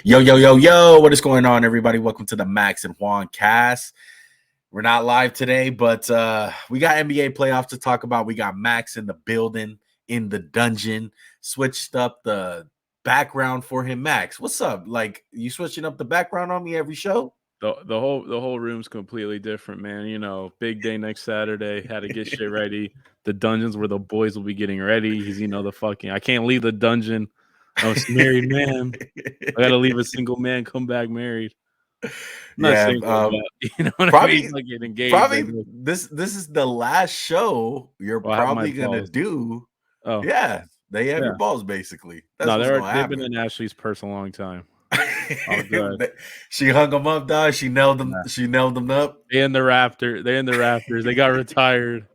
Yo, yo, yo, yo, what is going on, everybody? Welcome to the Max and Juan cast. We're not live today, but we got NBA playoffs to talk about. We got Max in the building, in the dungeon, switched up the background for him. Max, what's up? Like, you switching up the background on me every show? The whole room's completely different, man. You know, big day next Saturday. Had to get shit ready. The dungeon's where the boys will be getting ready. He's the fucking. I can't leave the dungeon. I was married man. I got to leave a single man, come back married. I'm not Yeah, single, but you know what I mean. Like get engaged. probably this is the last show you're I'll have my probably gonna balls. do. Oh Yeah, they have yeah. your balls basically. That's No, what's gonna they've been happen. in Ashley's purse a long time. Oh good. She hung them up, dog. She nailed them. Nah. She nailed them up. They in the Raptor. They in the Raptors. They got retired.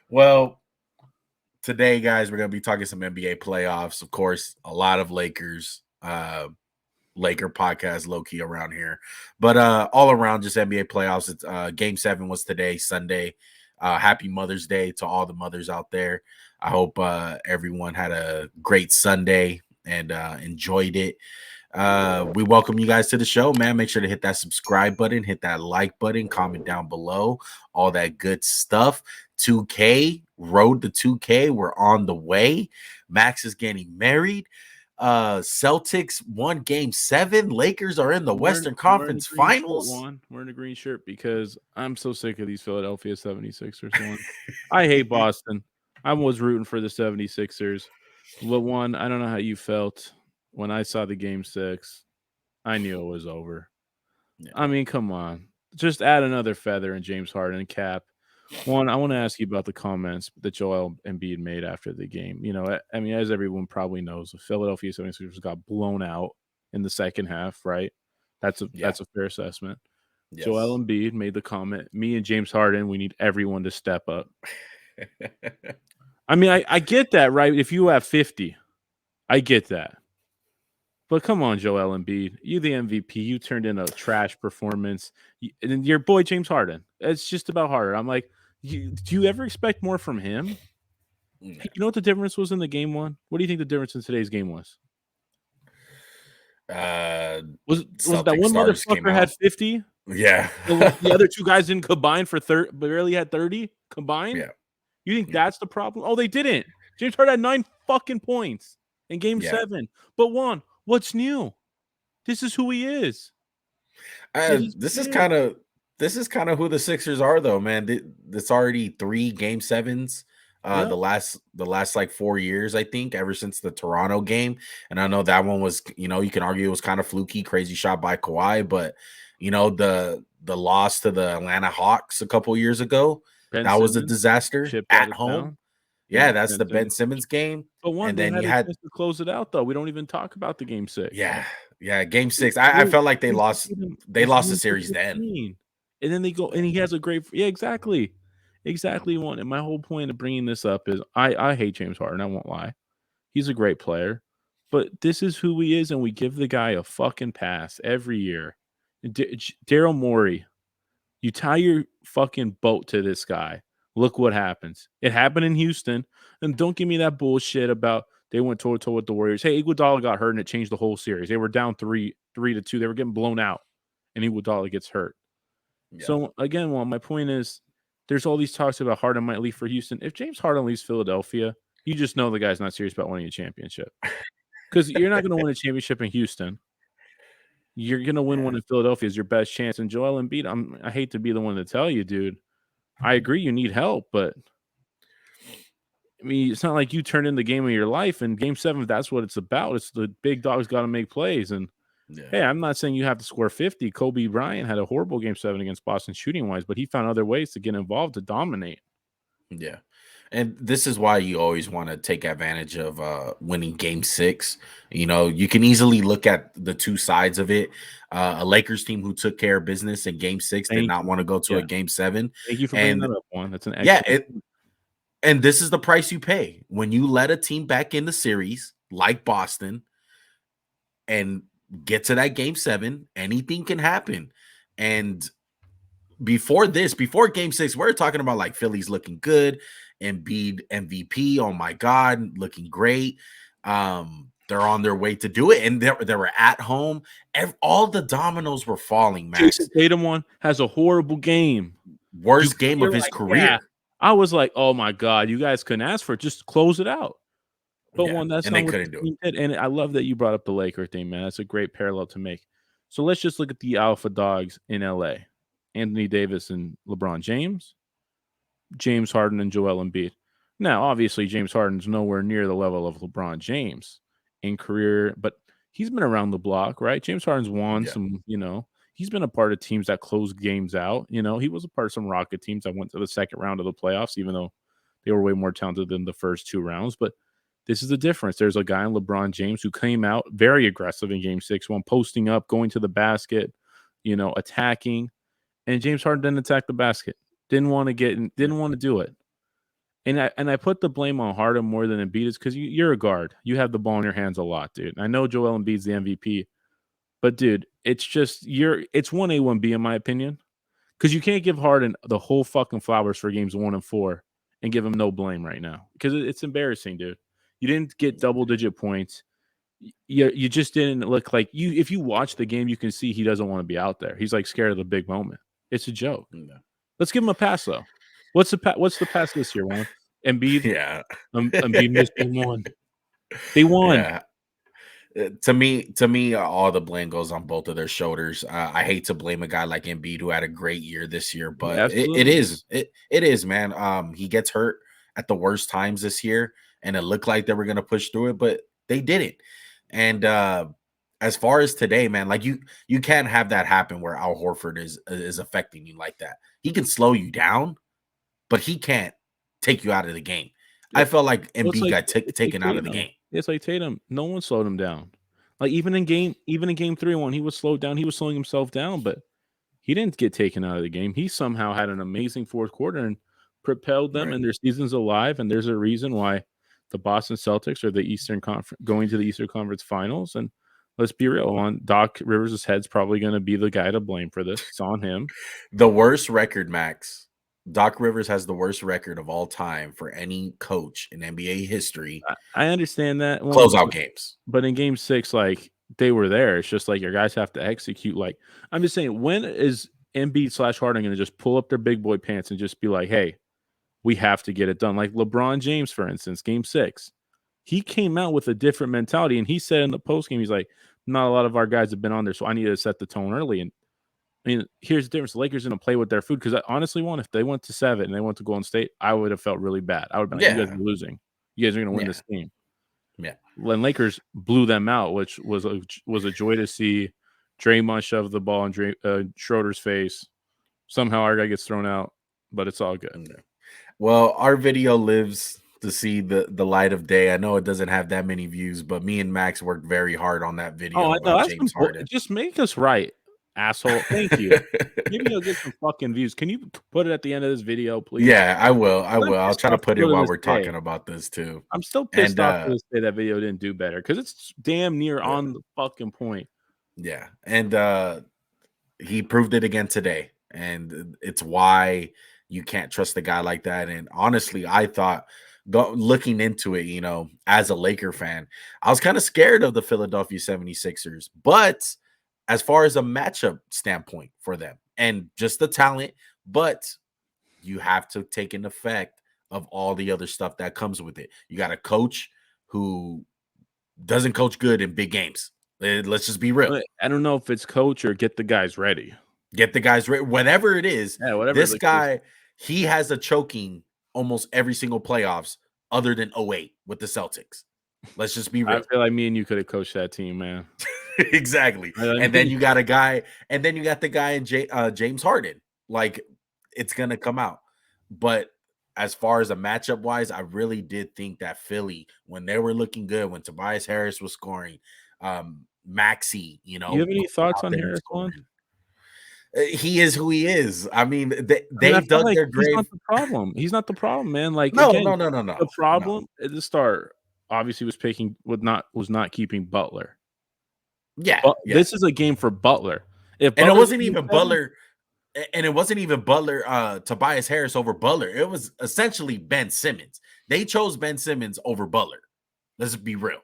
Well, today, guys, we're gonna be talking some NBA playoffs. Of course, a lot of Lakers. Laker podcast low key around here, but all around just NBA playoffs. It's Game 7 was today, Sunday. Happy Mother's Day to all the mothers out there. I hope everyone had a great Sunday and enjoyed it. We welcome you guys to the show, man. Make sure to hit that subscribe button, hit that like button, comment down below, all that good stuff. 2K, road to 2K. We're on the way. Max is getting married. Celtics won Game 7. Lakers are in the Western Conference Finals. We're in a green shirt because I'm so sick of these Philadelphia 76ers. I hate Boston. I was rooting for the 76ers. But one, I don't know how you felt when I saw the Game 6. I knew it was over. Yeah. I mean, come on. Just add another feather in James Harden and Cap. One, I want to ask you about the comments that Joel Embiid made after the game. You know, I mean, as everyone probably knows, the Philadelphia 76ers got blown out in the second half, right? That's a fair assessment. Yes. Joel Embiid made the comment, me and James Harden, we need everyone to step up. I mean, I get that, right? If you have 50, I get that. But come on, Joel Embiid. You the MVP. You turned in a trash performance. And your boy, James Harden. It's just about Harden. I'm like, do you ever expect more from him? Yeah. Hey, you know what the difference was in the game one? What do you think the difference in today's game was? Was that one motherfucker had 50? Yeah. The other two guys didn't combine for 30, barely had 30 combined? Yeah. You think that's the problem? Oh, they didn't. James Harden had 9 fucking points in Game 7. But one, what's new? This is who he is. This is kind of who the Sixers are, though, man. It's already 3 Game 7s. The last like 4 years, I think, ever since the Toronto game. And I know that one was, you know, you can argue it was kind of fluky, crazy shot by Kawhi, but you know, the loss to the Atlanta Hawks a couple years ago, that was a disaster at home. Yeah, that's the Ben Simmons game. But one, they had to close it out, though. We don't even talk about the Game 6. Yeah, Game 6. I felt like they lost the series then. And then they go, and he has a great, exactly one. And my whole point of bringing this up is I hate James Harden. I won't lie. He's a great player, but this is who he is, and we give the guy a fucking pass every year. Daryl Morey, you tie your fucking boat to this guy. Look what happens. It happened in Houston, and don't give me that bullshit about they went toe-to-toe with the Warriors. Hey, Iguodala got hurt, and it changed the whole series. They were down 3-2. They were getting blown out, and Iguodala gets hurt. Yeah. So, again, my point is there's all these talks about Harden might leave for Houston. If James Harden leaves Philadelphia, you just know the guy's not serious about winning a championship. Because you're not going to win a championship in Houston. You're going to win one in Philadelphia is your best chance. And Joel Embiid, I hate to be the one to tell you, dude. I agree you need help, but I mean, it's not like you turned in the game of your life. And Game 7, that's what it's about. It's the big dogs got to make plays. And hey, I'm not saying you have to score 50. Kobe Bryant had a horrible Game 7 against Boston shooting-wise, but he found other ways to get involved to dominate. Yeah. And this is why you always want to take advantage of winning Game 6. You know, you can easily look at the two sides of it. A Lakers team who took care of business in Game 6 did not want to go to a Game 7. Thank you for bringing that up, Juan. That's an excellent and this is the price you pay when you let a team back in the series like Boston and get to that Game 7. Anything can happen. And before Game 6, we're talking about like Philly's looking good. Embiid MVP, oh my God, looking great. they're on their way to do it, and they were at home. All the dominoes were falling. Max, Jason Tatum one has a horrible game. worst game of his career. Yeah. I was like, oh my God, you guys couldn't ask for it. Just close it out. But that's and not they what couldn't the do team did. And I love that you brought up the Laker thing, man. That's a great parallel to make. So let's just look at the alpha dogs in LA. Anthony Davis and LeBron James, James Harden and Joel Embiid. Now, obviously, James Harden's nowhere near the level of LeBron James in career, but he's been around the block, right? James Harden's won some, he's been a part of teams that close games out. He was a part of some Rocket teams that went to the second round of the playoffs, even though they were way more talented than the first two rounds. But this is the difference. There's a guy in LeBron James who came out very aggressive in game 6, posting up, going to the basket, attacking. And James Harden didn't attack the basket. Didn't want to do it. And I put the blame on Harden more than Embiid is because you're a guard. You have the ball in your hands a lot, dude. I know Joel Embiid's the MVP, but dude, it's just it's 1A, 1B in my opinion. Because you can't give Harden the whole fucking flowers for games 1 and 4 and give him no blame right now. Because it's embarrassing, dude. You didn't get double-digit points. You just didn't look like you. If you watch the game, you can see he doesn't want to be out there. He's like scared of the big moment. It's a joke. No. Let's give him a pass though. What's the pass this year, Juan? Embiid. Yeah. Embiid missed game 1. They won. Yeah. To me, all the blame goes on both of their shoulders. I hate to blame a guy like Embiid who had a great year this year, but it is, man. He gets hurt at the worst times this year, and it looked like they were going to push through it, but they didn't. And as far as today, man, like you can't have that happen where Al Horford is affecting you like that. He can slow you down, but he can't take you out of the game. I felt like Embiid got taken out of the game. It's like Tatum. No one slowed him down. Like even in game 3 when he was slowed down, he was slowing himself down, but he didn't get taken out of the game. He somehow had an amazing fourth quarter and propelled them, and their season's alive. And there's a reason why the Boston Celtics are the Eastern Conference going to the Eastern Conference Finals. And let's be real, on Doc Rivers' head's probably going to be the guy to blame for this. It's on him. The worst record, Max. Doc Rivers has the worst record of all time for any coach in NBA history. I understand that. Closeout games. But in game 6, like, they were there. It's just like your guys have to execute. Like, I'm just saying, when is Embiid/Harden going to just pull up their big boy pants and just be like, hey, we have to get it done? Like LeBron James, for instance, game 6. He came out with a different mentality, and he said in the postgame, he's like, not a lot of our guys have been on there, so I need to set the tone early. And I mean, here's the difference. The Lakers didn't play with their food because I honestly if they went to 7 and they went to Golden State, I would have felt really bad. I would have been like, you guys are losing. You guys are going to win this game. Yeah. When Lakers blew them out, which was a joy to see. Draymond shoved the ball in Schroeder's face. Somehow our guy gets thrown out, but it's all good. Well, our video lives to see the light of day. I know it doesn't have that many views, but me and Max worked very hard on that video. Oh, I know. That's James Harden. Just make us right, asshole. Thank you. Maybe you'll get some fucking views. Can you put it at the end of this video, please? Yeah, I will. I'll try to put it while we're talking about this too. I'm still pissed off to this day that video didn't do better because it's damn near on the fucking point. Yeah, and he proved it again today, and it's why you can't trust a guy like that. And honestly, I thought looking into it, as a Laker fan, I was kind of scared of the Philadelphia 76ers, but as far as a matchup standpoint for them and just the talent, but you have to take an effect of all the other stuff that comes with it. You got a coach who doesn't coach good in big games. Let's just be real. I don't know if it's coach or get the guys ready. Get the guys ready. Whatever it is, whatever this guy, he has a choking almost every single playoffs other than 08 with the Celtics. Let's just be real. I feel like me and you could have coached that team, man. Exactly. And then you got a guy, and then you got the guy in James Harden. Like, it's going to come out. But as far as a matchup wise, I really did think that Philly, when they were looking good, when Tobias Harris was scoring, Maxey, you have any thoughts on Harris? He is who he is. I mean, they've done their grave. He's not the problem. He's not the problem, man. Like, no. The problem at the start, obviously, was not keeping Butler. Yeah, This is a game for Butler. And it wasn't even Butler. And it wasn't even Butler, Tobias Harris over Butler. It was essentially Ben Simmons. They chose Ben Simmons over Butler. Let's be real.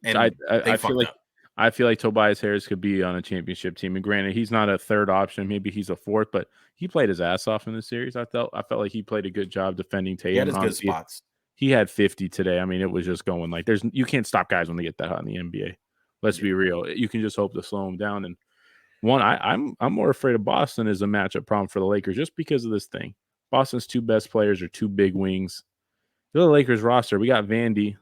and they fucked up. I feel like Tobias Harris could be on a championship team. And granted, he's not a third option. Maybe he's a fourth, but he played his ass off in the series. I felt like he played a good job defending Tatum. He had his good spots. He had 50 today. I mean, it was just going like you can't stop guys when they get that hot in the NBA. Let's be real. You can just hope to slow them down. And I'm more afraid of Boston as a matchup problem for the Lakers just because of this thing. Boston's two best players are two big wings. The Lakers roster, we got Vandy.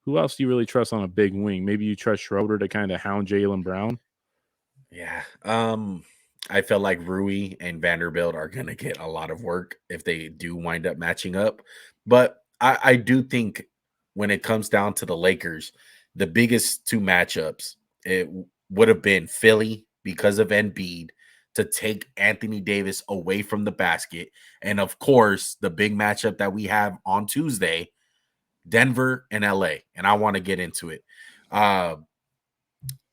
Who else do you really trust on a big wing? Maybe you trust Schroeder to kind of hound Jaylen Brown. Yeah. I feel like Rui and Vanderbilt are going to get a lot of work if they do wind up matching up. But I do think when it comes down to the Lakers, the biggest two matchups, it would have been Philly because of Embiid to take Anthony Davis away from the basket. And of course, the big matchup that we have on Tuesday, Denver and LA. And I want to get into it.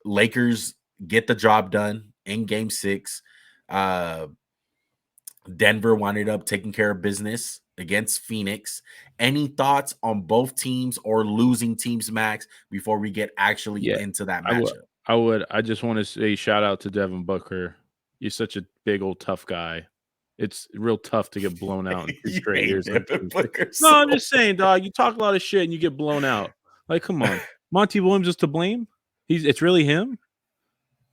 Lakers get the job done in game 6. Denver wound up taking care of business against Phoenix. Any thoughts on both teams or losing teams, Max, before we get actually into that matchup? I just want to say shout out to Devin Booker. You're such a big old tough guy. It's real tough to get blown out in 2 straight years. No, I'm just saying, dog. You talk a lot of shit and you get blown out. Like, come on, Monty Williams is to blame. It's really him.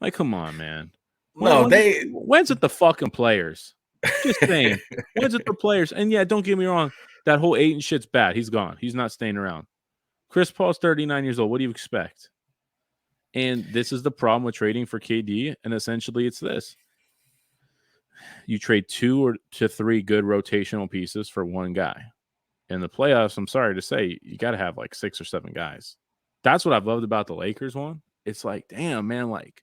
Like, come on, man. When's it the fucking players? Just saying. When's it the players? And yeah, don't get me wrong. That whole Ayton shit's bad. He's gone. He's not staying around. Chris Paul's 39 years old. What do you expect? And this is the problem with trading for KD. And essentially it's this. You trade 2 to 3 good rotational pieces for one guy. In the playoffs, I'm sorry to say, you got to have like 6 or 7 guys. That's what I've loved about the Lakers one. It's like, damn, man, like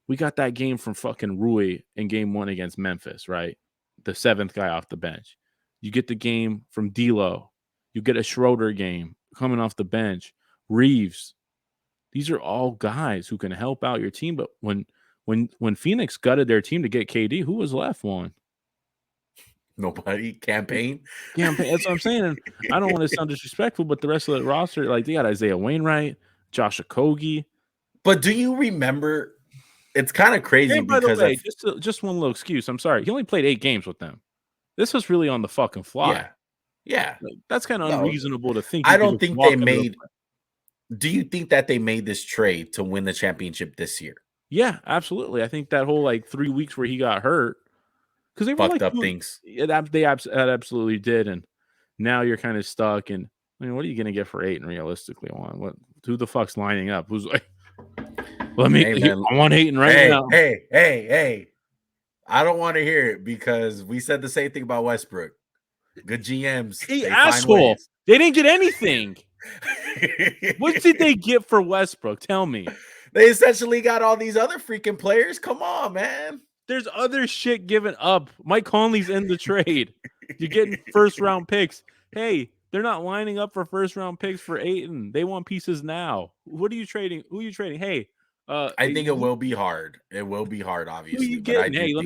we got that game from fucking Rui in game 1 against Memphis, right? The 7th guy off the bench. You get the game from D'Lo. You get a Schroeder game coming off the bench. Reeves. These are all guys who can help out your team. But when Phoenix gutted their team to get KD, who was left one? Nobody. Campaign. That's what I'm saying. And I don't want to sound disrespectful, but the rest of the roster, like they got Isaiah Wainwright, Josh Okogie. But do you remember? It's kind of crazy and by the way, just one little excuse. I'm sorry. He only played 8 games with them. This was really on the fucking fly. Yeah. Like, that's kind of unreasonable to think. I don't think they made. Do you think that they made this trade to win the championship this year? Yeah, absolutely. I think that whole like 3 weeks where he got hurt because they fucked up things. They absolutely did, and now you're kind of stuck. And I mean, what are you going to get for 8? And realistically, who the fuck's lining up? Who's like, I want Ayton right now. Hey! I don't want to hear it because we said the same thing about Westbrook. Good GMs. Hey, asshole! They didn't get anything. What did they get for Westbrook? Tell me. They essentially got all these other freaking players. Come on, man. There's other shit given up. Mike Conley's in the trade. You're getting first-round picks. Hey, they're not lining up for first-round picks for Ayton. They want pieces now. What are you trading? Who are you trading? Hey, I think it will be hard. It will be hard, obviously. Who you getting? Hey, let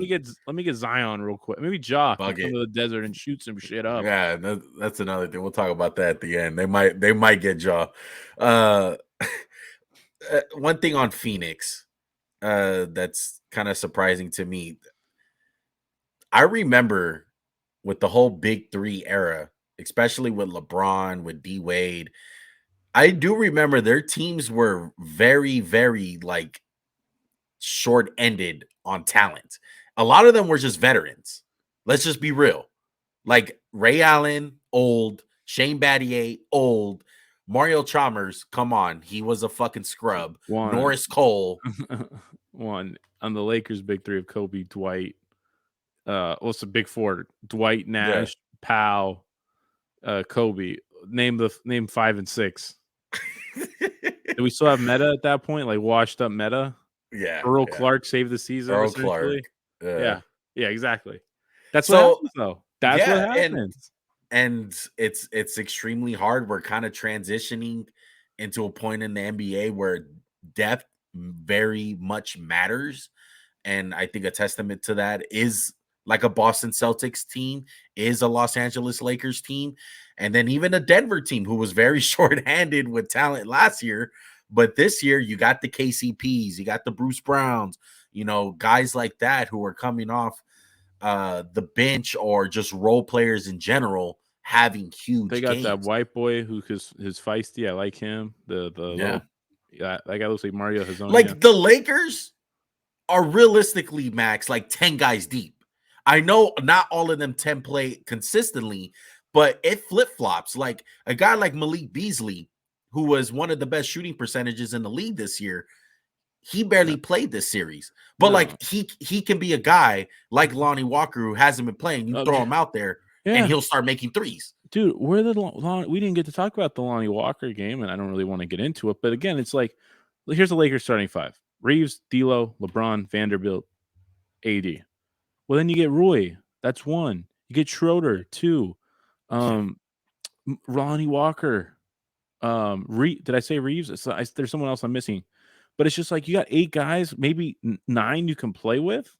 me get Zion real quick. Maybe Ja come to the desert and shoot some shit up. Yeah, that's another thing. We'll talk about that at the end. They might get Ja. One thing on Phoenix that's kind of surprising to me. I remember with the whole Big 3 era, especially with LeBron, with D Wade, I do remember their teams were very, very like short-ended on talent. A lot of them were just veterans. Let's just be real. Like Ray Allen, old. Shane Battier, old. Mario Chalmers, come on. He was a fucking scrub. Norris Cole. On the Lakers' Big 3 of Kobe, Dwight. What's the Big 4? Dwight, Nash, Powell, Kobe. Name 5 and 6. Do we still have Meta at that point? Like washed up Meta? Yeah. Earl Clark saved the season. Earl Clark. Yeah, exactly. That's what happens, though. That's what happens. And it's extremely hard. We're kind of transitioning into a point in the NBA where depth very much matters. And I think a testament to that is like a Boston Celtics team, is a Los Angeles Lakers team, and then even a Denver team who was very short-handed with talent last year. But this year, you got the KCPs, you got the Bruce Browns, guys like that who are coming off the bench or just role players in general having huge They got that games. white boy who his feisty. I like him. The little that guy looks like Mario Hazonia. Like the Lakers are realistically, Max, like 10 guys deep. I know not all of them 10 play consistently, but it flip-flops. Like a guy like Malik Beasley, who was one of the best shooting percentages in the league this year, he barely played this series. But like he can be a guy like Lonnie Walker who hasn't been playing. You throw him out there and he'll start making threes. Dude, we didn't get to talk about the Lonnie Walker game, and I don't really want to get into it. But again, it's like, here's the Lakers starting five: Reeves, D'Lo, LeBron, Vanderbilt, AD. Well, then you get Roy. That's one. You get Schroeder, two. Lonnie Walker. Did I say Reeves? There's someone else I'm missing. But it's just like you got 8 guys, maybe 9 you can play with.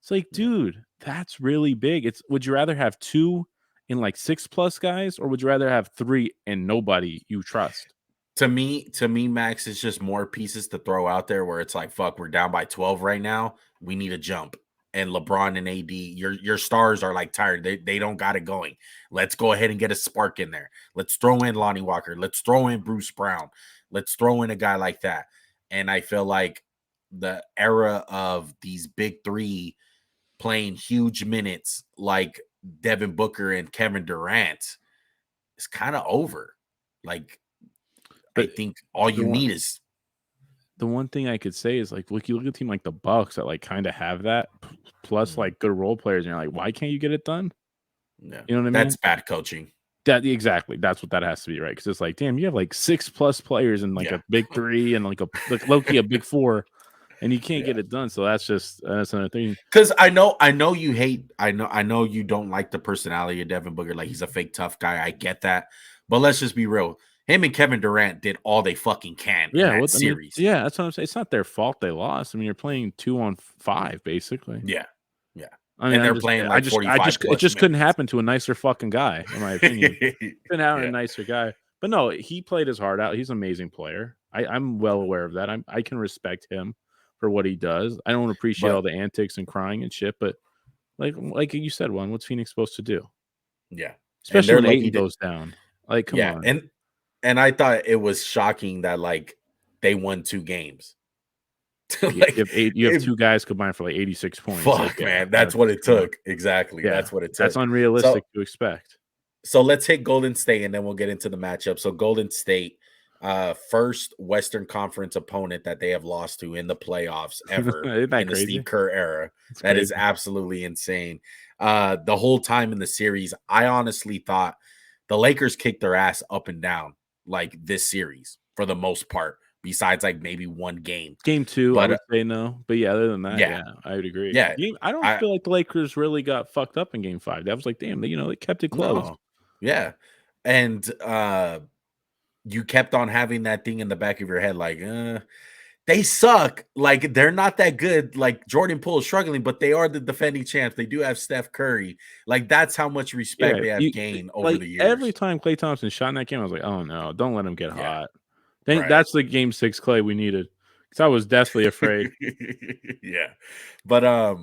It's like, dude, that's really big. Would you rather have 2 in like 6+ guys, or would you rather have 3 and nobody you trust? To me, Max, it's just more pieces to throw out there where it's like, fuck, we're down by 12 right now. We need a jump. And LeBron and AD, your stars are like tired. They don't got it going. Let's go ahead and get a spark in there. Let's throw in Lonnie Walker. Let's throw in Bruce Brown. Let's throw in a guy like that. And I feel like the era of these big three playing huge minutes like Devin Booker and Kevin Durant is kind of over. Like, I think all you need is the one thing I could say is like, you look at a team like the Bucks that like kind of have that, plus like good role players, and you're like, why can't you get it done? Yeah, you know what I mean? That's bad coaching. Exactly. That's what that has to be, right? Because it's like, damn, you have like 6+ players and like a big 3 and like Loki a big 4, and you can't get it done. So that's another thing. Because I know you hate. I know you don't like the personality of Devin Booker. Like, he's a fake tough guy. I get that, but let's just be real. Him and Kevin Durant did all they fucking can in that series. That's what I'm saying. It's not their fault they lost. I mean, you're playing 2-on-5 basically. Yeah. I mean, and they're playing like 45. It just couldn't happen to a nicer fucking guy, in my opinion. Couldn't happen to a nicer guy. But no, he played his heart out. He's an amazing player. I'm well aware of that. I can respect him for what he does. I don't appreciate all the antics and crying and shit, but like you said, what's Phoenix supposed to do? Yeah, especially when Ayton goes down. Like, come on. And I thought it was shocking that like they won 2 games. Like, you have 2 guys combined for like 86 points. Fuck, man, that's what it took. Exactly, that's what it took. That's unrealistic to expect. So let's hit Golden State, and then we'll get into the matchup. So Golden State, first Western Conference opponent that they have lost to in the playoffs ever in the Steve Kerr era. That is absolutely insane. The whole time in the series, I honestly thought the Lakers kicked their ass up and down like this series for the most part. Besides, like maybe one game. Game 2, I would say no. But yeah, other than that, I would agree. Yeah, I don't feel like the Lakers really got fucked up in Game 5. That was like, damn, they kept it close. No. Yeah, and you kept on having that thing in the back of your head, like, they suck. Like, they're not that good. Like, Jordan Poole is struggling, but they are the defending champs. They do have Steph Curry. Like, that's how much respect they have gained over the years. Every time Klay Thompson shot in that game, I was like, oh no, don't let him get hot. That's the Game 6 Klay we needed, because I was deathly afraid. Yeah, but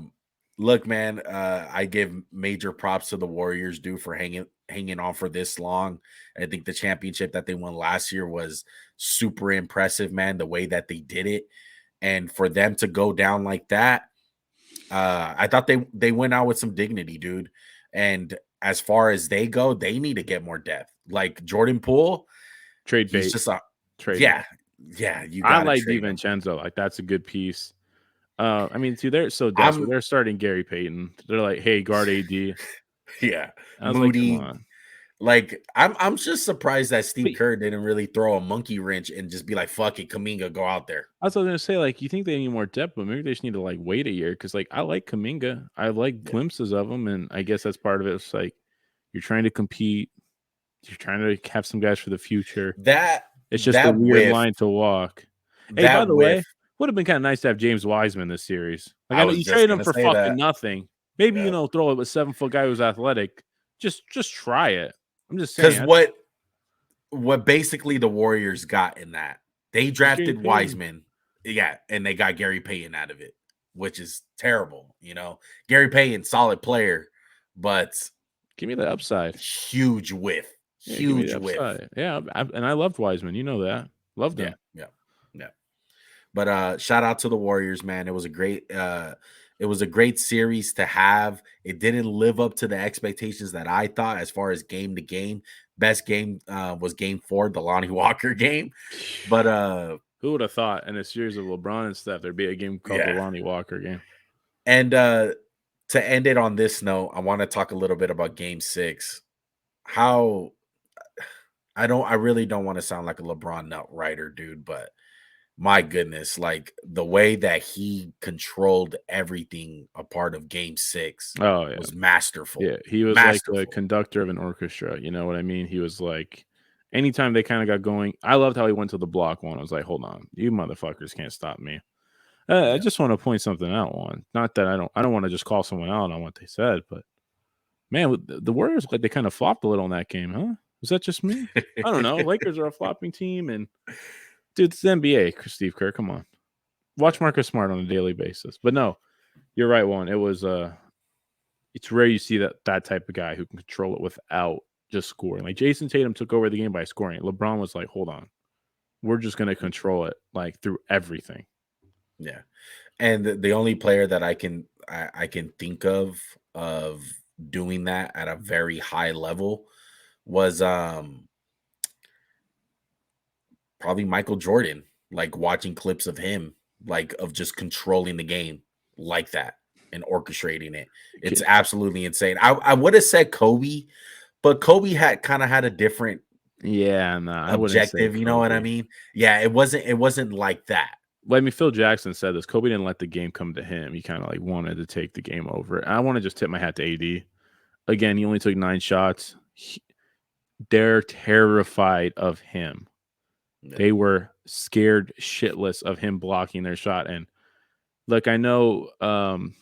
look, man, I give major props to the Warriors, for hanging on for this long. I think the championship that they won last year was super impressive, man. The way that they did it, and for them to go down like that, I thought they went out with some dignity, dude. And as far as they go, they need to get more depth. Like Jordan Poole, trade bait. He's just trade. Yeah. I like DiVincenzo. Like, that's a good piece. I mean, dude, they're so desperate. They're starting Gary Payton. They're like, hey, guard AD. Yeah, Moody. Like, I'm just surprised that Steve Kerr didn't really throw a monkey wrench and just be like, "Fuck it, Kuminga, go out there." I was gonna say, like, you think they need more depth, but maybe they just need to like wait a year, because like I like Kuminga, I like glimpses of him, and I guess that's part of it. It's like you're trying to compete, you're trying to have some guys for the future. It's just a weird line to walk. Hey, by the way, would have been kind of nice to have James Wiseman this series. Like, I know you traded him for fucking nothing. Maybe throw it with a 7-foot guy who's athletic. Just try it. I'm just saying. Because what basically the Warriors got in that They drafted Gary Payton. Wiseman, yeah, and they got Gary Payton out of it, which is terrible. Gary Payton, solid player, but Give me the upside. huge whiff. Yeah, give me the Huge whiff. upside. Yeah, and I loved Wiseman. You know that. Loved him. Yeah. But shout out to the Warriors, man. It was a great series to have. It didn't live up to the expectations that I thought as far as game to game. Best game was game 4, the Lonnie Walker game. But who would have thought in a series of LeBron and stuff there'd be a game called the Lonnie Walker game? And to end it on this note, I want to talk a little bit about game 6. I really don't want to sound like a LeBron nut writer, dude, but my goodness, like the way that he controlled everything a part of game 6 was masterful. Yeah, he was like the conductor of an orchestra. You know what I mean? He was like, anytime they kind of got going, I loved how he went to the block one. I was like, hold on, you motherfuckers can't stop me. I just want to point something out. Not that I don't want to just call someone out on what they said, but man, the Warriors, like, they kind of flopped a little in that game, huh? Was that just me? I don't know. Lakers are a flopping team, and dude, it's the NBA, Steve Kerr. Come on. Watch Marcus Smart on a daily basis. But no, you're right, Juan. It was it's rare you see that type of guy who can control it without just scoring. Like Jason Tatum took over the game by scoring. LeBron was like, hold on. We're just gonna control it like through everything. Yeah. And the only player that I can think of doing that at a very high level was probably Michael Jordan, like watching clips of him, like of just controlling the game like that and orchestrating it. It's absolutely insane. I would have said Kobe, but Kobe had a different objective, you know what I mean? Yeah, it wasn't like that. Well, I mean, Phil Jackson said this. Kobe didn't let the game come to him. He kind of like wanted to take the game over. And I want to just tip my hat to AD. Again, he only took 9 shots. They're terrified of him. Yeah. They were scared shitless of him blocking their shot. And look, I know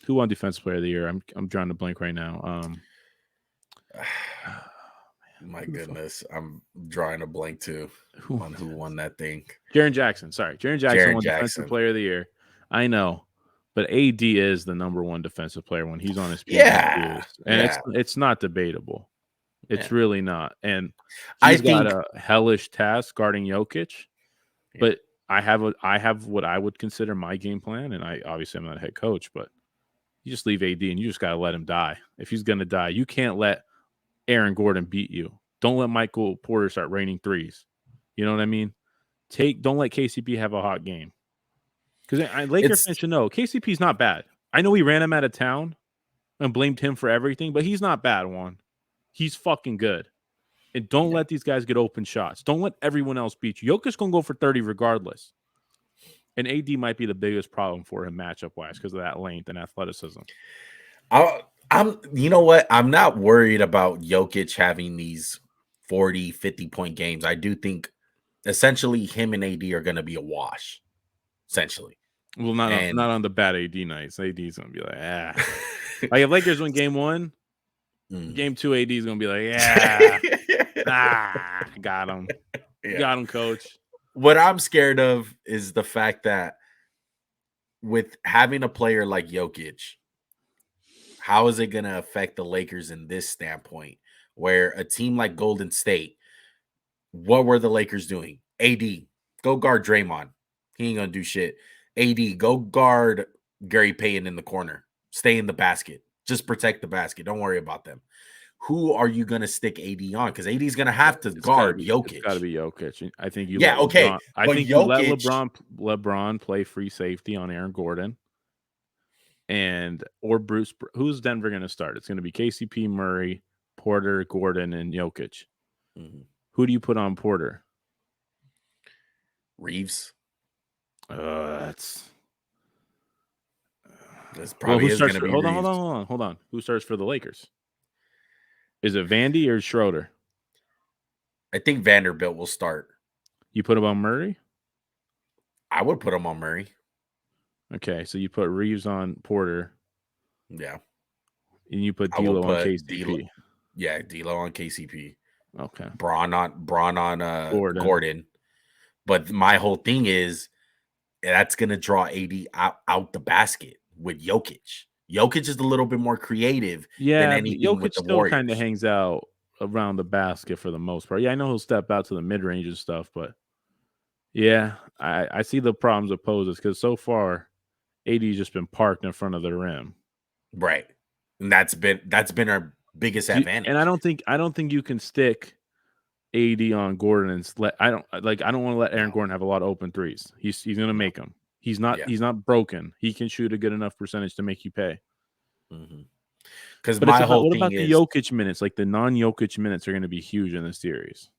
who won Defensive Player of the Year. I'm drawing a blank right now. My goodness, I'm drawing a blank too on who won that thing. Jaren Jackson. Sorry, Jaren Jackson won Defensive Player of the Year. I know, but AD is the number 1 defensive player when he's on his peak. And it's not debatable. It's really not. And he's got a hellish task guarding Jokic. But I have what I would consider my game plan, and I obviously I'm not a head coach, but you just leave AD and you just got to let him die. If he's going to die, you can't let Aaron Gordon beat you. Don't let Michael Porter start raining threes. You know what I mean? Don't let KCP have a hot game. Because Lakers fans should know KCP's not bad. I know we ran him out of town and blamed him for everything, but he's not bad, Juan. He's fucking good. And don't let these guys get open shots. Don't let everyone else beat you. Jokic's going to go for 30 regardless. And AD might be the biggest problem for him matchup-wise because of that length and athleticism. You know what? I'm not worried about Jokic having these 40, 50-point games. I do think essentially him and AD are going to be a wash, essentially. Well, not on the bad AD nights. AD's going to be like, like if Lakers win game 1, game 2 AD's going to be like, got him. Got him, coach. What I'm scared of is the fact that with having a player like Jokic, how is it going to affect the Lakers in this standpoint? Where a team like Golden State, what were the Lakers doing? AD, go guard Draymond. He ain't going to do shit. AD, go guard Gary Payton in the corner. Stay in the basket. Just protect the basket. Don't worry about them. Who are you going to stick AD on? Because AD is going to have to guard Jokic. It's got to be Jokic. I think you. Yeah, okay. I think you let LeBron play free safety on Aaron Gordon, or Bruce. Who's Denver going to start? It's going to be KCP, Murray, Porter, Gordon, and Jokic. Mm-hmm. Who do you put on Porter? Reeves. That's probably who starts. Hold on. Who starts for the Lakers? Is it Vandy or Schroeder? I think Vanderbilt will start. You put him on Murray? I would put him on Murray. Okay, so you put Reeves on Porter. Yeah. And you put D'Lo on KCP. D'Lo on KCP. Okay. Braun on Gordon. But my whole thing is that's going to draw AD out the basket with Jokic. Jokic is a little bit more creative than Yeah, but anything with Jokic the still kind of Warriors. hangs out around the basket for the most part. Yeah, I know he'll step out to the mid range and stuff, but yeah, I see the problems it poses because so far AD's just been parked in front of the rim. Right. And that's been our biggest And I advantage. don't think you can stick AD on Gordon and I don't want to let Aaron No. Gordon have a lot of open threes. He's going to No. make them. He's Yeah. not broken. He can shoot a good enough percentage to make you pay. Because But it's my about whole what thing about the is, Jokic minutes? Like the non-Jokic minutes are going to be huge in this series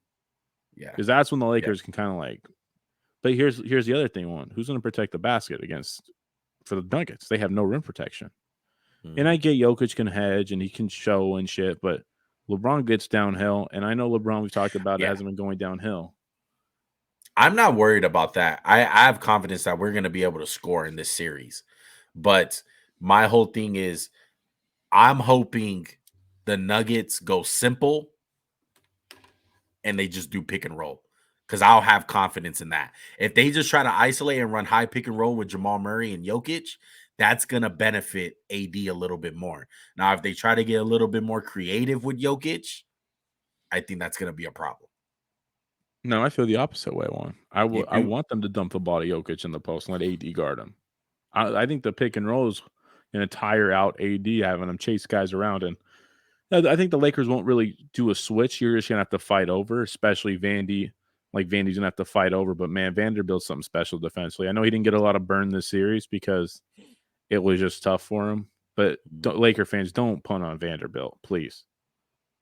yeah, because that's when the yeah. Lakers can kind of like. But here's the other thing: who's going to protect the basket for the Nuggets? They have no rim protection. And I get Jokic can hedge and he can show and shit, but LeBron gets downhill, and I know LeBron, we've talked about it, Yeah. hasn't been going downhill. I'm not worried about that. I have confidence that we're going to be able to score in this series. But my whole thing is I'm hoping the Nuggets go simple and they just do pick and roll because I'll have confidence in that. If they just try to isolate and run high pick and roll with Jamal Murray and Jokic, that's going to benefit AD a little bit more. Now, if they try to get a little bit more creative with Jokic, I think that's going to be a problem. No, I feel the opposite way. I You do? want them to dump the ball to Jokic in the post and let AD guard him. I think the pick and roll is going to tire out AD, having him chase guys around. And I think the Lakers won't really do a switch. You're just going to have to fight over, especially Vandy. Like Vandy's going to have to fight over. But man, Vanderbilt's something special defensively. I know he didn't get a lot of burn this series because it was just tough for him. But Laker fans, don't punt on Vanderbilt, please.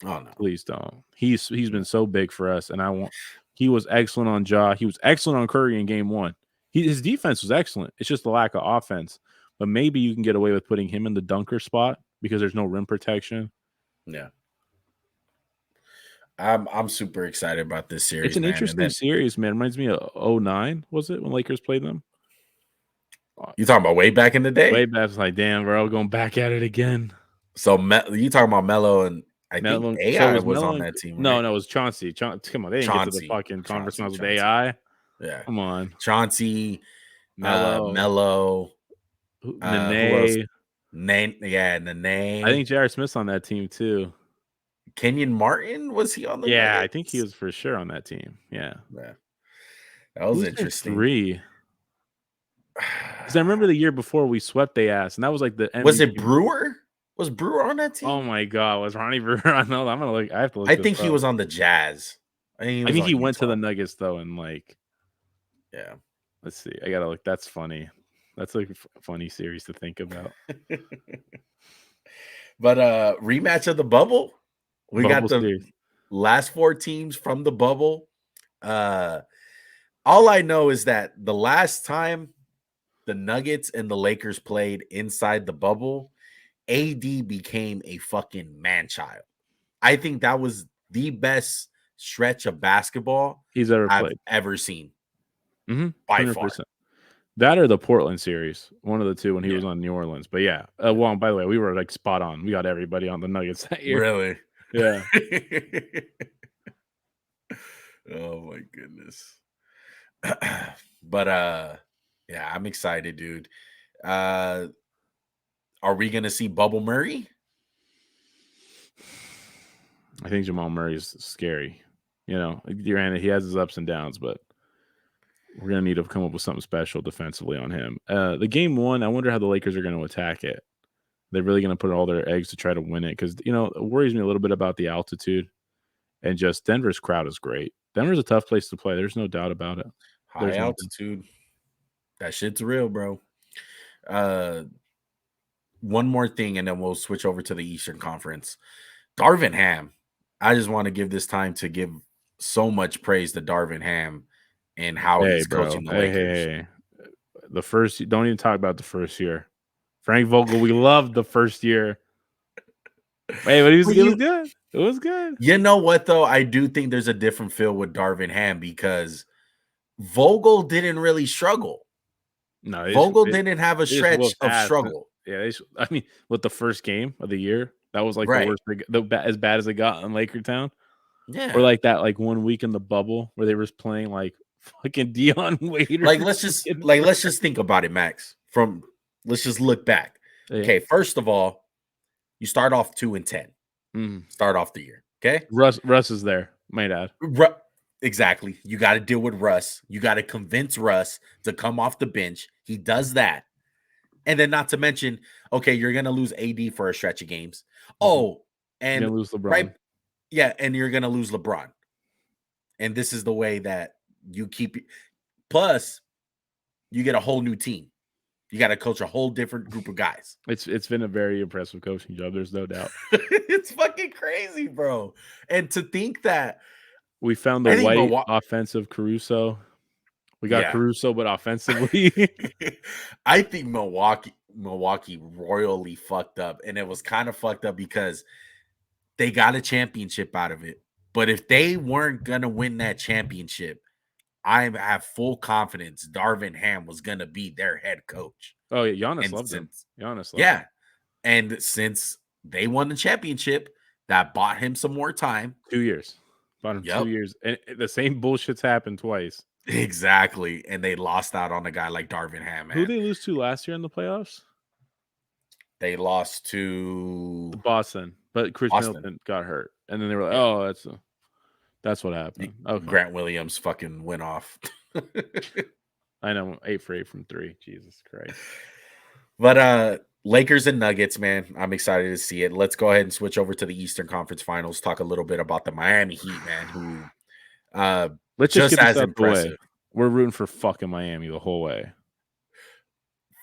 Oh no, Please don't. He's been so big for us, and he was excellent on Ja. He was excellent on Curry in game one. His defense was excellent. It's just the lack of offense. But maybe you can get away with putting him in the dunker spot because there's no rim protection. Yeah. I'm super excited about this It's series, an man. And interesting then series, man. Reminds me of 09, was it, when Lakers played them? you talking about way back in the Way day? back, it's like, damn, we're all going back at it again. So you talking about Melo and I think So it AI was was Melo on and that team, no, right? it was Chauncey. Come on, they didn't get to the fucking conference finals with Chauncey. AI. Yeah. Come on. Chauncey, Melo, Melo, who else? Nene. Nene. I think J.R. Smith's on that team too. Kenyon Martin, was he on the Yeah, Nuggets? I think he was for sure on that team. Yeah. Yeah. That was Who's their interesting. 3? Because I remember the year before we swept they ass, and that was like the MVP. Was it Brewer? Was Brewer on that team? Oh my god, was Ronnie Brewer on? No, I'm gonna look. I have to look. I this think he up. was on the Jazz. I think He on went to Utah. the Nuggets though, and like, Yeah. let's see. I gotta look. That's funny. That's like a funny series to think about. But rematch of the bubble. We got the series. last 4 teams from the bubble. All I know is that the last time the Nuggets and the Lakers played inside the bubble, AD became a fucking man-child. I think that was the best stretch of basketball He's ever I've played. ever seen. Mm-hmm. By 100%. far. That or the Portland series, one of the two when he was on New Orleans. But yeah, well, by the way, we were like spot on. We got everybody on the Nuggets that year. Really? Yeah. Oh my goodness. But yeah, I'm excited, dude. Are we gonna see Bubble Murray? I think Jamal Murray's scary. You know, granted, he has his ups and downs, but we're gonna need to come up with something special defensively on him. The game one, I wonder how the Lakers are going to attack it. They're really going to put all their eggs to try to win it because it worries me a little bit about the altitude and just Denver's crowd is great. Denver's a tough place to play. There's no doubt about it. High altitude. That shit's real, bro. One more thing, and then we'll switch over to the Eastern Conference. Darvin Ham. I just want to give this time to give so much praise to Darvin Ham and how he's coaching the Lakers. Hey. The first, don't even talk about the first year. Frank Vogel, we loved the first year. Hey, but it was good. It was good. You know what, though? I do think there's a different feel with Darvin Ham because Vogel didn't really struggle. No, Vogel didn't have a stretch of ass. struggle. Yeah, I mean, with the first game of the year, that was like Right. the worst, as bad as it got in Laker Town. Yeah. Or like that, like 1 week in the bubble where they were playing like Fucking Dion Waiters. Like let's just think about it, Max. Let's just look back. Yeah. Okay, first of all, you start off 2-10. Start off the year. Okay, Russ is there. My dad. Exactly. You got to deal with Russ. You got to convince Russ to come off the bench. He does that. And then not to mention, okay, you're going to lose AD for a stretch of games. Oh, and you're gonna lose LeBron. Right, yeah, and you're going to lose LeBron. And this is the way that you keep it. Plus, you get a whole new team. You got to coach a whole different group of guys. It's been a very impressive coaching job. There's no doubt. It's fucking crazy, bro. And to think that we found the white offensive Caruso. We got Caruso, but offensively, I think Milwaukee royally fucked up, and it was kind of fucked up because they got a championship out of it. But if they weren't gonna win that championship, I have full confidence Darvin Ham was gonna be their head coach. Oh yeah, Giannis loved him. Yeah, and since they won the championship, that bought him some more time. 2 years, bought him 2 years, and the same bullshit's happened twice. Exactly, and they lost out on a guy like Darvin Ham. Man. Who did they lose to last year in the playoffs? They lost to Boston, but Chris Middleton got hurt, and then they were like, "Oh, that's what happened." Okay. Grant Williams fucking went off. I know, 8 for 8 from 3. Jesus Christ! But Lakers and Nuggets, man, I'm excited to see it. Let's go ahead and switch over to the Eastern Conference Finals. Talk a little bit about the Miami Heat, man, who let's just get this out the way. We're rooting for fucking Miami the whole way.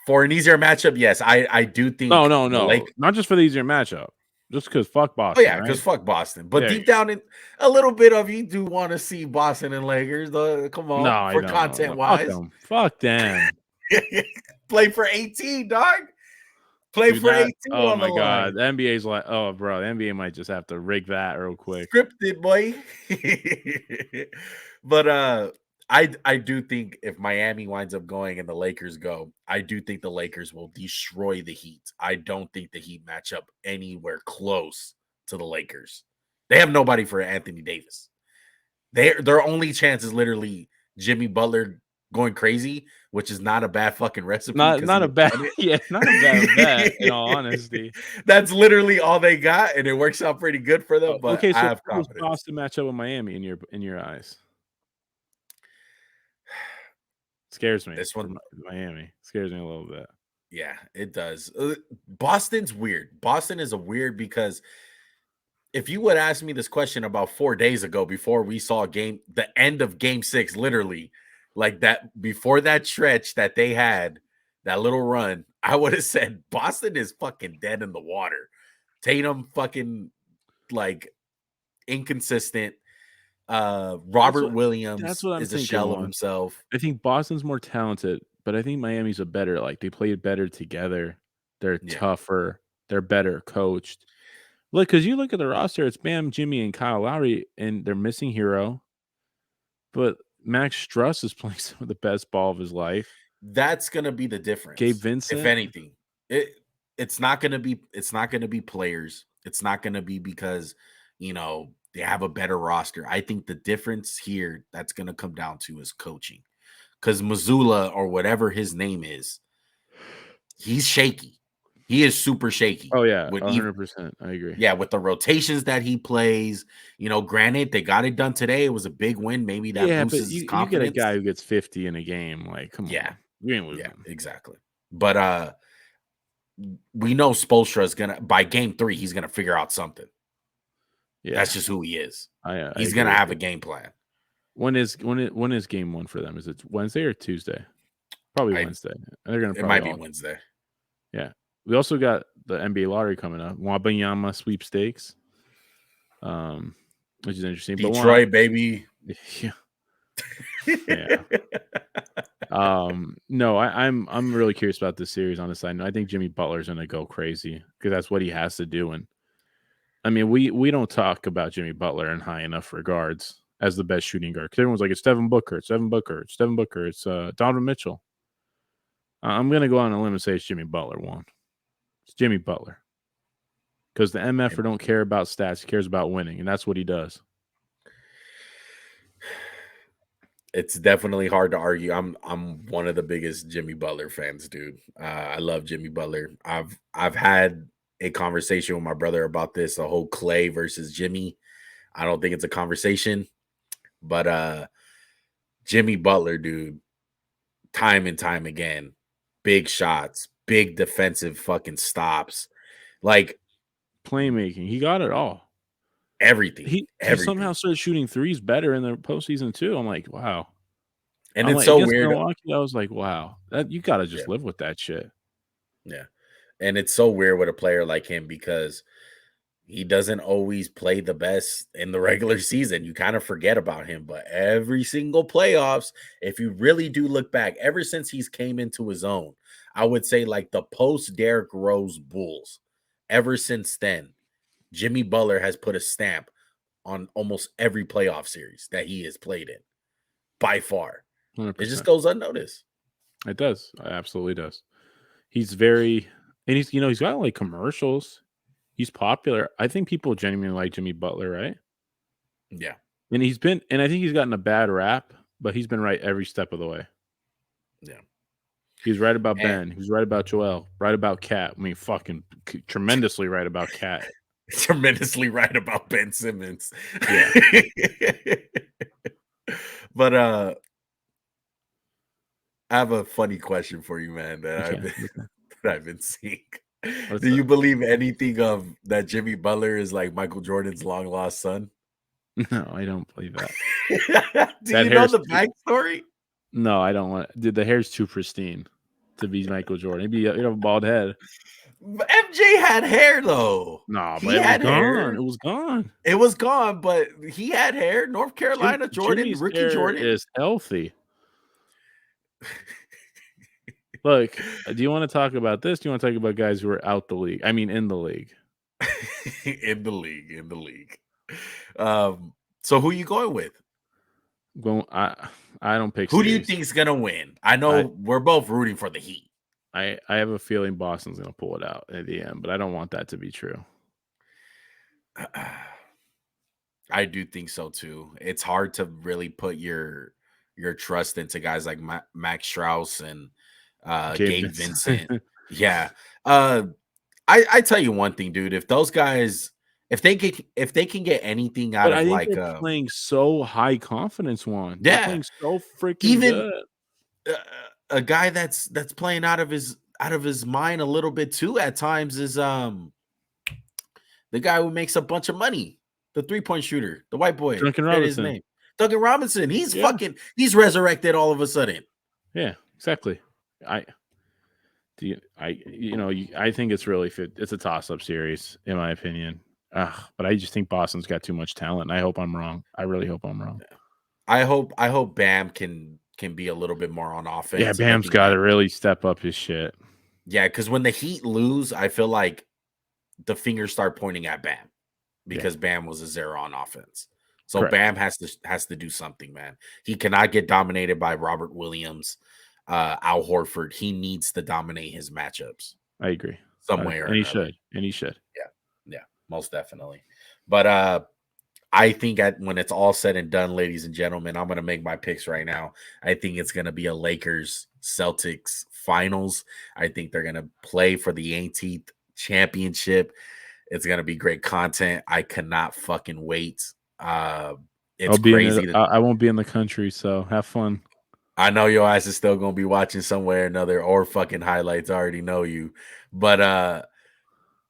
For an easier matchup, yes, I do think. No, not just for the easier matchup, just because fuck Boston. Oh yeah, because fuck Boston. But deep down in a little bit of you do want to see Boston and Lakers. Come on, for content wise, fuck them. Play for 18, dog. Play for 18. Oh my god, the NBA's like, oh bro, the NBA might just have to rig that real quick. Scripted, boy. But I do think if Miami winds up going and the Lakers go, I do think the Lakers will destroy the Heat. I don't think the Heat match up anywhere close to the Lakers. They have nobody for Anthony Davis. Their only chance is literally Jimmy Butler going crazy, which is not a bad fucking recipe. Not a bad bet, in all honesty. That's literally all they got, and it works out pretty good for them. But okay, so I have confidence. Boston match up with Miami in your eyes? Scares me. This one, Miami, scares me a little bit. Yeah, it does. Boston's weird. Boston is a weird because if you would ask me this question about 4 days ago, before we saw the end of Game 6, literally, like that, before that stretch that they had, that little run, I would have said Boston is fucking dead in the water. Tatum fucking like inconsistent. Robert Williams is a shell of himself. I think Boston's more talented, but I think Miami's they play better together. They're tougher. They're better coached. Look, because you look at the roster, it's Bam, Jimmy, and Kyle Lowry, and they're missing Hero. But Max Struss is playing some of the best ball of his life. That's gonna be the difference. Gabe Vincent, if anything, it's not gonna be players. It's not gonna be because they have a better roster. I think the difference here that's gonna come down to is coaching, because Mazzulla or whatever his name is, he's shaky. He is super shaky. Oh yeah, 100%. I agree. Yeah, with the rotations that he plays, granted they got it done today. It was a big win. Maybe that boosts his confidence. You get a guy who gets 50 in a game, like come on, you ain't losing. Yeah, exactly. But we know Spoelstra is gonna by game 3, he's gonna figure out something. Yeah, that's just who he is. He's gonna have a game plan. When is game 1 for them? Is it Wednesday or Tuesday? Probably Wednesday. And they're gonna. It might be Wednesday. Yeah. We also got the NBA lottery coming up. Wembanyama sweepstakes, which is interesting. Detroit, baby. Yeah. Yeah. No, I'm really curious about this series on the side. I think Jimmy Butler's gonna go crazy because that's what he has to do. And I mean, we don't talk about Jimmy Butler in high enough regards as the best shooting guard. Because everyone's like, it's Devin Booker, it's Donovan Mitchell. I'm gonna go on a limb and say it's Jimmy Butler one. It's Jimmy Butler. Because the MFer don't care about stats. He cares about winning, and that's what he does. It's definitely hard to argue. I'm one of the biggest Jimmy Butler fans, dude. I love Jimmy Butler. I've had a conversation with my brother about this, the whole Clay versus Jimmy. I don't think it's a conversation, but Jimmy Butler, dude, time and time again, big shots, big defensive fucking stops, like Playmaking. He got it all. everything, He somehow everything. started shooting threes better in the postseason too. I'm like, wow. And I'm it's like, so against weird. Milwaukee, I was like, wow, that you got to Yeah, just live with that shit. yeah. And it's so weird with a player like him because he doesn't always play the best in the regular season. You kind of forget about him, but every single playoffs, if you really do look back, ever since he's came into his own, I would say like the post Derrick Rose Bulls, ever since then, Jimmy Butler has put a stamp on almost every playoff series that he has played in by far. It just 100%. goes unnoticed. It does. It absolutely does. He's very, and he's got like commercials. He's popular. I think people genuinely like Jimmy Butler, right? Yeah. And I think he's gotten a bad rap, but he's been right every step of the way. Yeah. He's right about And Ben. He's right about Joel. Right about Cat. I mean, fucking tremendously right about Cat. tremendously right about Ben Simmons. Yeah. But I have a funny question for you, man, that Okay. I've been seeing. What's Do you that? believe anything of that Jimmy Butler is like Michael Jordan's long lost son? No, I don't believe that. Do That you know hair's the too, backstory? no, I don't want. Dude, the hair's too pristine to be Michael Jordan. He'd have a bald head. MJ had hair though. No, but He it was had gone. hair. It was gone. It was gone, but he had hair. North Carolina Jordan, Jimmy's rookie hair Jordan. is healthy. Look, do you want to talk about this? Do you want to talk about guys who are out the league? I mean, in the league. in the league. So who you going with? I don't pick Who do you series. think is gonna win? I know I we're both rooting for the Heat. I have a feeling Boston's gonna pull it out at the end, but I don't want that to be true. I do think so too. It's hard to really put your trust into guys like Max Strauss and Gabe Gabe Vincent. Vincent. Yeah. I tell you one thing, dude. If those guys, if they can get anything out But I of think like they're playing so high confidence one. They're yeah, playing so freaking even good. uh, a guy that's playing out of his mind a little bit too at times is the guy who makes a bunch of money, the 3-point shooter, the white boy. Duncan Forget his Robinson. name. Duncan Robinson. Yeah. He's resurrected all of a sudden. Yeah, exactly. I think it's really fit. It's a toss-up series, in my opinion. But I just think Boston's got too much talent. And I hope I'm wrong. I really hope I'm wrong. I hope Bam can be a little bit more on offense. Yeah, Bam's got to really step up his shit. Yeah, because when the Heat lose, I feel like the fingers start pointing at Bam because Bam was a zero on offense. So Correct. Bam has to do something, man. He cannot get dominated by Robert Williams, Al Horford. He needs to dominate his matchups. I agree. Some way or and another. He should. Yeah, most definitely. But I think when it's all said and done, ladies and gentlemen, I'm going to make my picks right now. I think it's going to be a Lakers Celtics finals. I think they're going to play for the 18th championship. It's going to be great content. I cannot fucking wait. It's crazy. I won't be in the country, so have fun. I know your ass is still going to be watching somewhere or another or fucking highlights. I already know you. But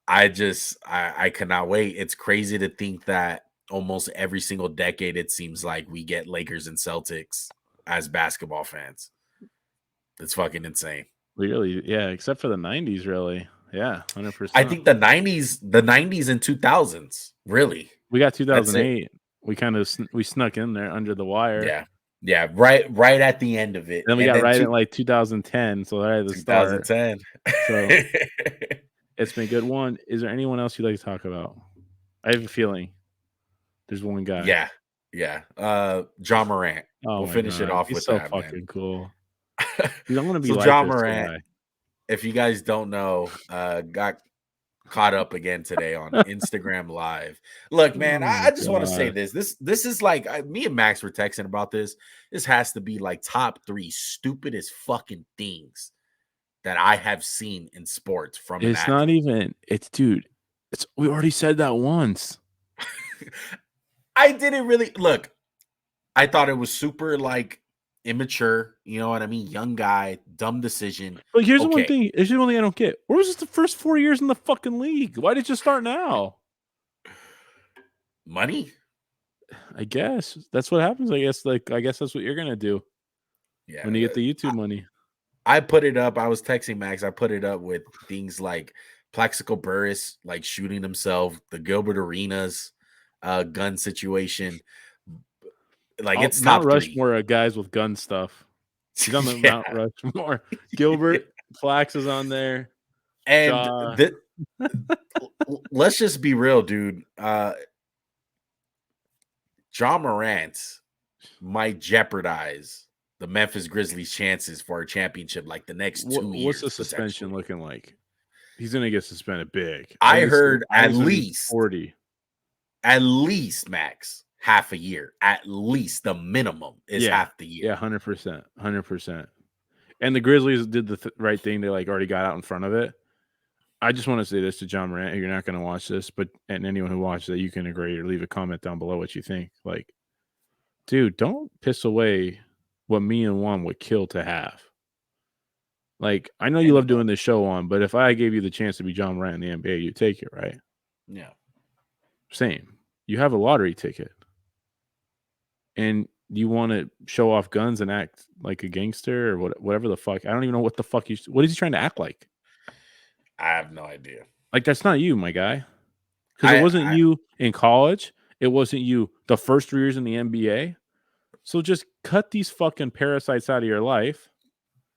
I cannot wait. It's crazy to think that almost every single decade, it seems like we get Lakers and Celtics as basketball fans. It's fucking insane. Really? Yeah, except for the 90s, really. Yeah, 100%. I think the 90s and 2000s, really. We got 2008. We kind of snuck in there under the wire. Yeah, right at the end of it. Then we got right at like 2010, so right at the 2010. So it's been a good one. Is there anyone else you'd like to talk about? I have a feeling there's one guy. Yeah. John Morant. We'll finish it off with so that, fucking man. cool. Dude, I'm gonna be so like John this Morant. guy. If you guys don't know, got caught up again today on Instagram Live. Look, man, Oh I my just want to say god. this is like me and Max were texting about this. This has to be like top 3 stupidest fucking things that I have seen in sports from an It's not athlete. even. It's dude. It's we already said that once. I didn't really look. I thought it was super like immature. You know what I mean? Young guy, dumb decision. But here's the one Okay, thing. Here's the one thing I don't get. Where was this the first 4 years in the fucking league? Why did you start now? money. I guess that's what happens. I guess that's what you're gonna do Yeah, when you get the YouTube money. I put it up. I was texting Max. I put it up with things like Plaxico Burris, like shooting himself, the Gilbert Arenas gun situation. Like it's Mount top 3. Rushmore guys with gun stuff. He's on the Yeah. Mount Rushmore. Gilbert Flax is on there. And Ja. let's just be real, dude. Ja Morant might jeopardize the Memphis Grizzlies' chances for a championship like the next 2 years. What's the suspension looking like? He's gonna get suspended big. I heard at least 40. At least, Max, half a year. At least the minimum is half the year. Yeah, 100%. 100%. And the Grizzlies did the right thing. They like already got out in front of it. I just want to say this to John Morant. You're not going to watch this, but and anyone who watches it, you can agree or leave a comment down below what you think. Like, dude, don't piss away what me and Juan would kill to have. Like, I know you love doing this show on, but if I gave you the chance to be John Morant in the NBA, you'd take it, right? Yeah. Same. You have a lottery ticket. And you want to show off guns and act like a gangster or whatever the fuck. I don't even know what the fuck what is he trying to act like? I have no idea. Like, that's not you, my guy. Because it wasn't you in college. It wasn't you the first 3 years in the NBA. So just cut these fucking parasites out of your life.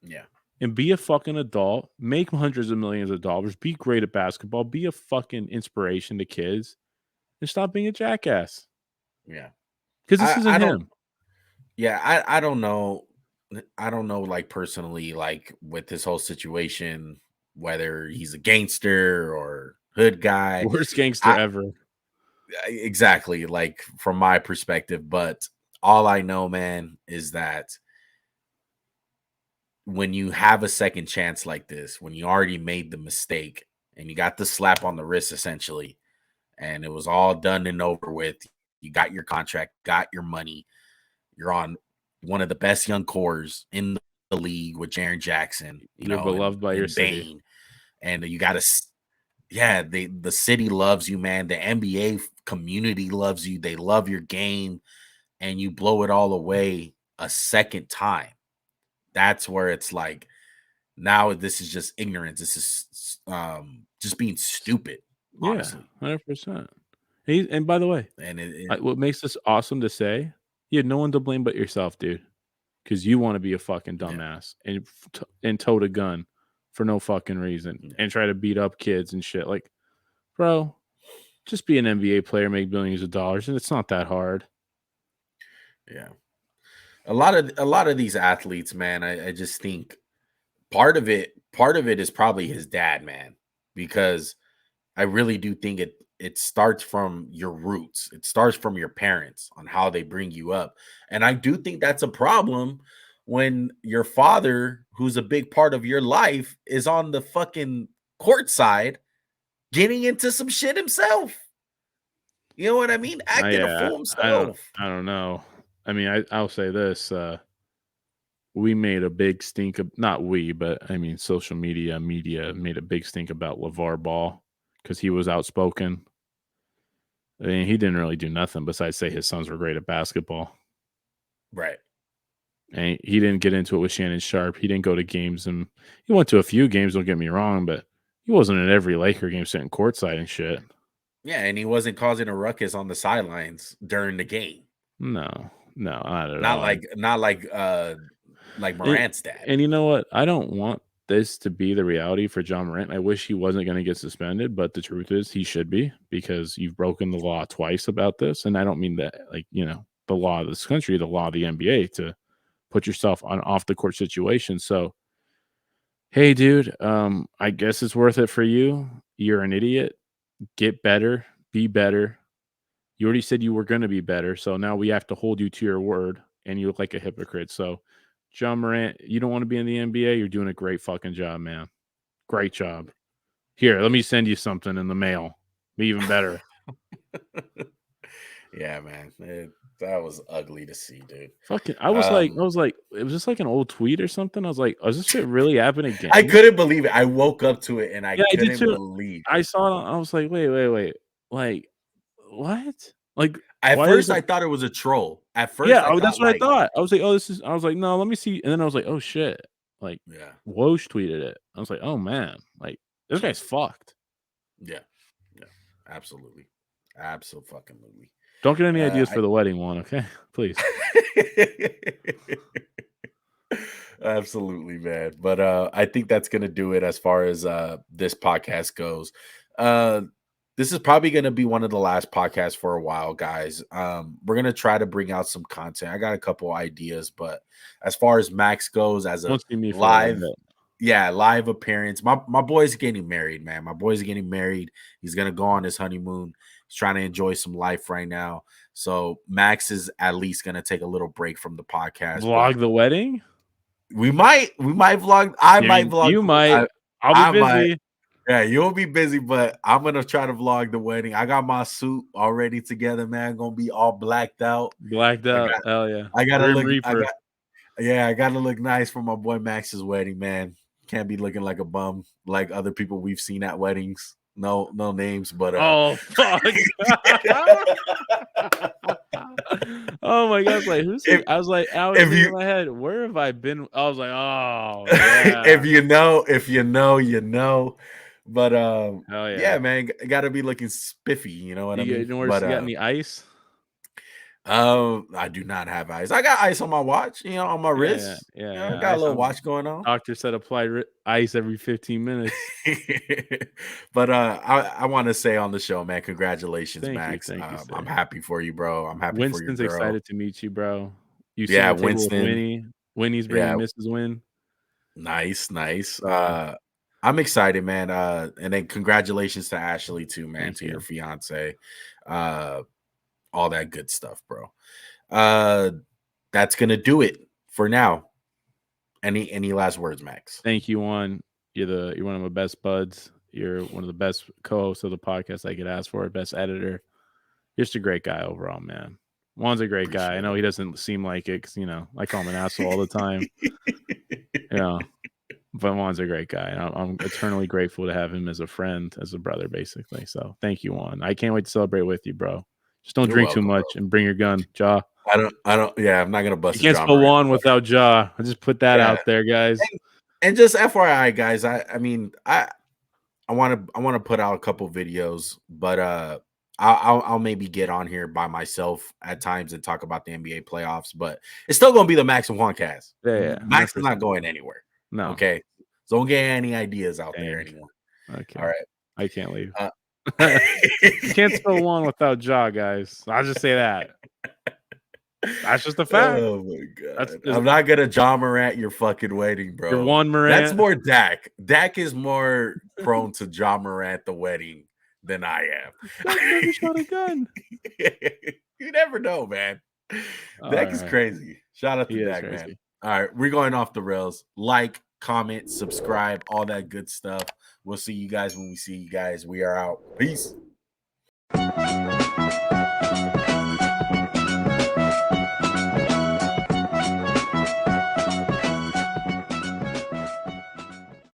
Yeah. And be a fucking adult. Make hundreds of millions of dollars. Be great at basketball. Be a fucking inspiration to kids. And stop being a jackass. Yeah. Because this isn't him. Yeah, I don't know. I don't know, like, personally, like, with this whole situation, whether he's a gangster or hood guy. Worst gangster ever. Exactly, like, from my perspective. But all I know, man, is that when you have a second chance like this, when you already made the mistake and you got the slap on the wrist, essentially, and it was all done and over with, you got your contract, got your money, you're on one of the best young cores in the league with Jaren Jackson, you're beloved by your city, and you got to, yeah, the city loves you, man. The NBA community loves you. They love your game, and you blow it all away a second time. That's where it's like, now this is just ignorance. This is just being stupid. Honestly. Yeah, 100%. And by the way, what makes this awesome to say, you had no one to blame but yourself, dude, because you want to be a fucking dumbass and tote a gun for no fucking reason and try to beat up kids and shit. Like, bro, just be an NBA player, make billions of dollars, and it's not that hard. Yeah. A lot of these athletes, man, I just think part of it is probably his dad, man, because I really do think it starts from your roots. It starts from your parents on how they bring you up. And I do think that's a problem when your father, who's a big part of your life, is on the fucking court side getting into some shit himself. You know what I mean? Acting a fool himself. I don't know. I mean, I'll say this. We made a big stink of, not we, but I mean, social media made a big stink about LeVar Ball because he was outspoken. I mean, he didn't really do nothing besides say his sons were great at basketball. Right. And he didn't get into it with Shannon Sharp. He didn't go to games, and he went to a few games, don't get me wrong, but he wasn't at every Laker game sitting courtside and shit. Yeah, and he wasn't causing a ruckus on the sidelines during the game. No, not at all. Not like Morant's dad. And you know what? I don't want this to be the reality for John Morant. I wish he wasn't going to get suspended, but the truth is he should be, because you've broken the law twice about this. And I don't mean that, like, you know, the law of this country, the law of the NBA, to put yourself on off the court situation. So Hey, dude. I guess it's worth it for you. You're an idiot. Get better. Be better. You already said you were going to be better, so now we have to hold you to your word, and you look like a hypocrite. So, John Morant, you don't want to be in the NBA. You're doing a great fucking job, man. Great job. Here, let me send you something in the mail. Be even better. Yeah, man. That was ugly to see, dude. Fucking, I was like, it was just like an old tweet or something. I was like, is this shit really happening again? I couldn't believe it. I woke up to it and I Yeah, I did couldn't too. believe I it. saw it. I was like, wait. Like, what? Like, At why is first, it? I thought it was a troll. At first, Yeah, I that's thought what I like, thought. I was like, I was like, no, let me see. And then I was like, oh shit. Like, yeah, Woj tweeted it. I was like, oh man, like this guy's fucked. yeah, yeah, absolutely, absolutely. Don't get any ideas I for the wedding one, okay? Please. Absolutely, man. But I think that's gonna do it as far as this podcast goes. This is probably gonna be one of the last podcasts for a while, guys. We're gonna try to bring out some content. I got a couple ideas, but as far as Max goes, as a Won't see me for a little live, bit. yeah, live appearance. My boy's getting married, man. My boy's getting married. He's gonna go on his honeymoon. He's trying to enjoy some life right now. So Max is at least gonna take a little break from the podcast, but Vlog the wedding? we might vlog. I Yeah, might vlog. you might. I, I'll be I might. busy. Yeah, you'll be busy, but I'm gonna try to vlog the wedding. I got my suit already together, man. Gonna be all blacked out. Blacked I out. got. Hell yeah. I gotta Grim look. I Reaper. got. Yeah, I gotta look nice for my boy Max's wedding, man. Can't be looking like a bum like other people we've seen at weddings. No, no names, but Oh fuck. Oh my god, I was like, who's if he? I was if thinking in you my head, where have I been? I was like, oh yeah. if you know, you know. But Hell yeah. yeah, man, got to be looking spiffy. You know what I You mean? know where But you got any ice? I do not have ice. I got ice on my watch. You know, on my Yeah, wrist. yeah, You know, yeah. got a Ice little on watch going on. doctor said apply ice every 15 minutes. But I want to say on the show, man, congratulations, Max. Thank you, I'm sir. happy for you, bro. I'm happy for your Winston's girl. excited to meet you, bro. You sit Yeah, at the table with Winston. Winnie. Winnie's bringing Yeah, Mrs. Win. nice. So I'm excited, man. And then congratulations to Ashley too, man, thank to your you. fiance. Uh, all that good stuff, bro. Uh, that's gonna do it for now. Any last words, Max? Thank you, Juan. You're one of my best buds. You're one of the best co-hosts of the podcast I could ask for. Best editor. You're just a great guy overall, man. Juan's a great guy. I Appreciate know he doesn't seem like it because I call him an asshole all the time. Yeah, but Juan's a great guy. I'm eternally grateful to have him as a friend, as a brother, basically. So thank you, Juan. I can't wait to celebrate with you, bro. Just don't You're drink too welcome, bro. much and bring your gun, Jaw. Yeah, I'm not gonna You bust a can't John spell Morant. Juan without Jaw. I just put that Yeah, out there, guys. and just FYI, guys. I mean, I want to put out a couple videos, but I'll maybe get on here by myself at times and talk about the NBA playoffs. But it's still gonna be the Max and Juan cast. Yeah, Max is not 100%. going anywhere. No, Okay, so don't get any ideas out there dang. anymore. All Okay, right. I can't leave. Uh, You can't spell Juan without Jaw, guys. I'll just say that. That's just a fact. Oh my That's god! I'm not gonna John Morant your fucking wedding, your bro. Juan That's Morant. more Dak. Dak is more prone to John Morant the wedding than I Dak am. never shot a gun. You never know, man. All Dak is right, crazy. Shout out to he is Dak, man. crazy. All right, we're going off the rails. Like, comment, subscribe, all that good stuff. We'll see you guys when we see you guys. We are out. Peace.